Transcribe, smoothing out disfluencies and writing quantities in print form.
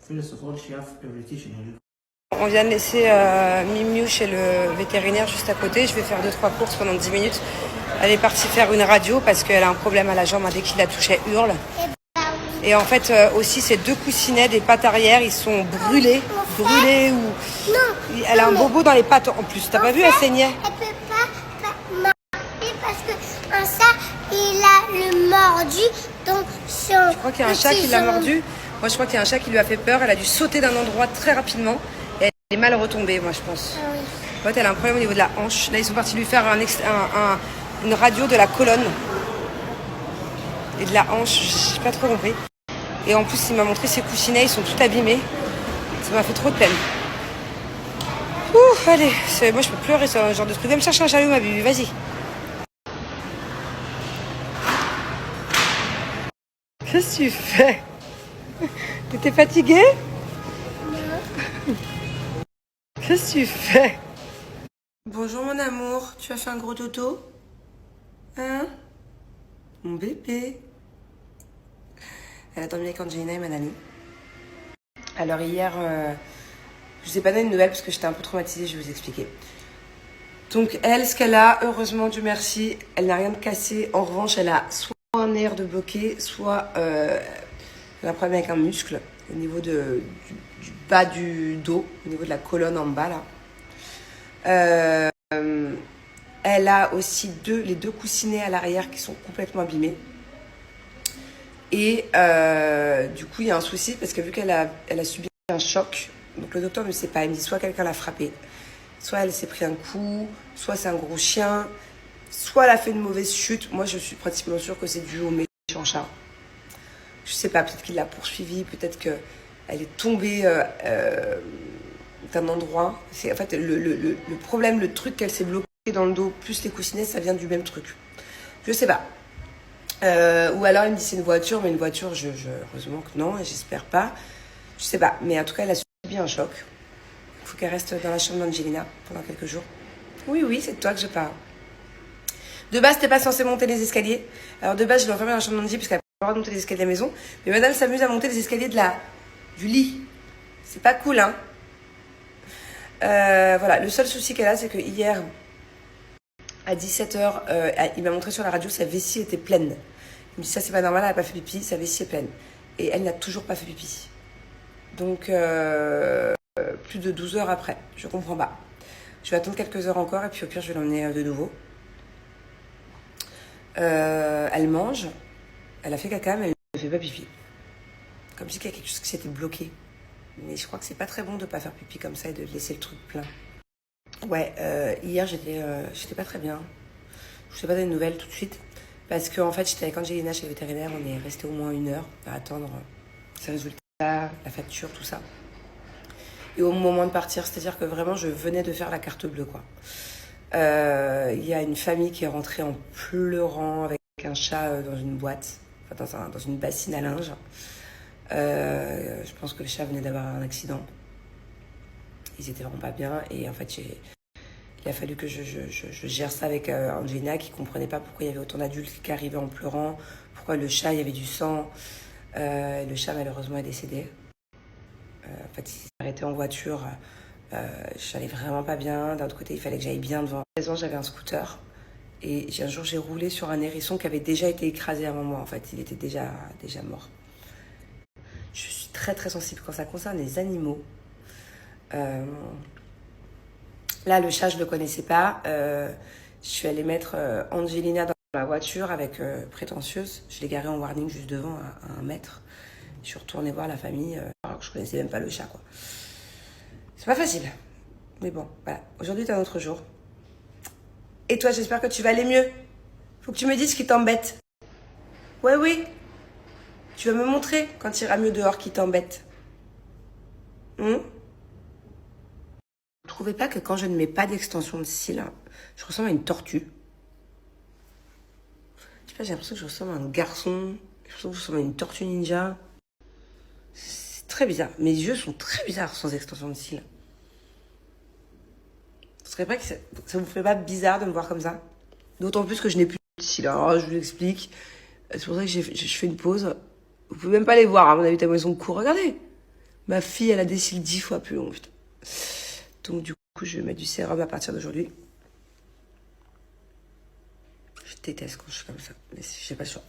First of all, she have irritation in the On vient de laisser Miu chez le vétérinaire juste à côté. Je vais faire 2-3 courses pendant 10 minutes. Elle est partie faire une radio parce qu'elle a un problème à la jambe. Dès qu'il la touche, elle hurle. Et en fait, aussi, ces 2 coussinets des pattes arrière, ils sont brûlés. Brûlés ou... Non. Elle a un bobo dans les pattes en plus. T'as pas vu, elle saignait. Elle peut pas marcher parce que un chat, il a le mordu. Donc, Je crois qu'il y a un chat qui l'a mordu. Moi, je crois qu'il y a un chat qui lui a fait peur. Elle a dû sauter d'un endroit très rapidement. Et elle est mal retombée, moi, je pense. Ah oui. En fait, elle a un problème au niveau de la hanche. Là, ils sont partis lui faire une radio de la colonne. Et de la hanche. J'ai pas trop compris. Et en plus, il m'a montré ses coussinets. Ils sont tout abîmés. Ça m'a fait trop de peine. Ouh, allez. Moi, je peux pleurer sur ce genre de truc. Viens me chercher un chalut, ma bibi. Vas-y. Qu'est-ce que tu fais? T'es fatiguée? Non. Qu'est-ce que tu fais? Bonjour mon amour, tu as fait un gros dodo? Hein? Mon bébé. Elle a dormi avec Angelina et Manani. Alors hier, je vous ai pas donné de nouvelles parce que j'étais un peu traumatisée, je vais vous expliquer. Donc elle, ce qu'elle a, heureusement, Dieu merci, elle n'a rien de cassé. En revanche, elle a soit un nerf de bloqué, soit elle a un problème avec un muscle au niveau du bas du dos, au niveau de la colonne en bas là. Elle a aussi les 2 coussinets à l'arrière qui sont complètement abîmés. Et du coup, il y a un souci parce que vu qu'elle a subi un choc, donc le docteur ne sait pas, il me dit soit quelqu'un l'a frappée, soit elle s'est pris un coup, soit c'est un gros chien, soit elle a fait une mauvaise chute. Moi, je suis pratiquement sûre que c'est dû au méchant chat. Je sais pas, peut-être qu'il l'a poursuivie, peut-être qu'elle est tombée d'un endroit. C'est, en fait, le problème, le truc qu'elle s'est bloquée dans le dos, plus les coussinets, ça vient du même truc. Je sais pas. Ou alors il me dit c'est une voiture, mais une voiture, heureusement que non, et j'espère pas. Je sais pas, mais en tout cas, elle a subi un choc. Il faut qu'elle reste dans la chambre d'Angelina pendant quelques jours. Oui, c'est de toi que je parle. De base, t'es pas censé monter les escaliers. Alors de base, je l'ai enfermée dans la chambre d'Angie parce qu'elle n'a pas le droit de monter les escaliers de la maison. Mais madame s'amuse à monter les escaliers du lit. C'est pas cool, hein. Voilà, le seul souci qu'elle a, c'est que hier, à 17h, il m'a montré sur la radio, sa vessie était pleine. Il me dit ça, c'est pas normal, elle n'a pas fait pipi, sa vessie est pleine. Et elle n'a toujours pas fait pipi. Donc, plus de 12 heures après, je comprends pas. Je vais attendre quelques heures encore et puis au pire, je vais l'emmener de nouveau. Elle mange, elle a fait caca, mais elle ne fait pas pipi. Comme si il y a quelque chose qui s'était bloqué. Mais je crois que c'est pas très bon de ne pas faire pipi comme ça et de laisser le truc plein. Ouais, hier j'étais pas très bien. Je ne sais pas donner de nouvelles tout de suite. Parce qu'en fait, j'étais avec Angelina chez le vétérinaire. On est resté au moins 1 heure à attendre ses résultats, la facture, tout ça. Et au moment de partir, c'est-à-dire que vraiment, je venais de faire la carte bleue, quoi. Il y a une famille qui est rentrée en pleurant avec un chat dans une boîte, enfin dans une bassine à linge. Je pense que le chat venait d'avoir un accident. Ils étaient vraiment pas bien et en fait il a fallu que je gère ça avec Angelina qui comprenait pas pourquoi il y avait autant d'adultes qui arrivaient en pleurant, pourquoi le chat il y avait du sang. Le chat malheureusement est décédé. En fait il s'est arrêté en voiture. J'allais vraiment pas bien. D'un autre côté il fallait que j'aille bien devant. À 16 ans j'avais un scooter et un jour j'ai roulé sur un hérisson qui avait déjà été écrasé avant moi. En fait il était déjà mort. Je suis très très sensible quand ça concerne les animaux. Là, le chat, je ne le connaissais pas. Je suis allée mettre Angelina dans la voiture avec Prétentieuse. Je l'ai garée en warning juste devant à 1 mètre. Je suis retournée voir la famille alors que je ne connaissais même pas le chat, quoi. C'est pas facile. Mais bon, voilà. Aujourd'hui, c'est un autre jour. Et toi, j'espère que tu vas aller mieux. Faut que tu me dises ce qui t'embête. Ouais, oui. Tu vas me montrer quand il ira mieux dehors qui t'embête. Vous trouvez pas que quand je ne mets pas d'extension de cils, je ressemble à une tortue? Je sais pas, j'ai l'impression que je ressemble à un garçon. J'ai l'impression que je ressemble à une tortue ninja. C'est très bizarre. Mes yeux sont très bizarres sans extension de cils. Vous serait pas que ça vous fait pas bizarre de me voir comme ça? D'autant plus que je n'ai plus de cils. Alors, je vous explique. C'est pour ça que je fais une pause. Vous pouvez même pas les voir, à mon avis, tellement ils sont courts. Regardez. Ma fille, elle a des cils 10 fois plus longs, putain. Donc du coup, je vais mettre du sérum à partir d'aujourd'hui. Je déteste quand je suis comme ça, mais j'ai pas le choix.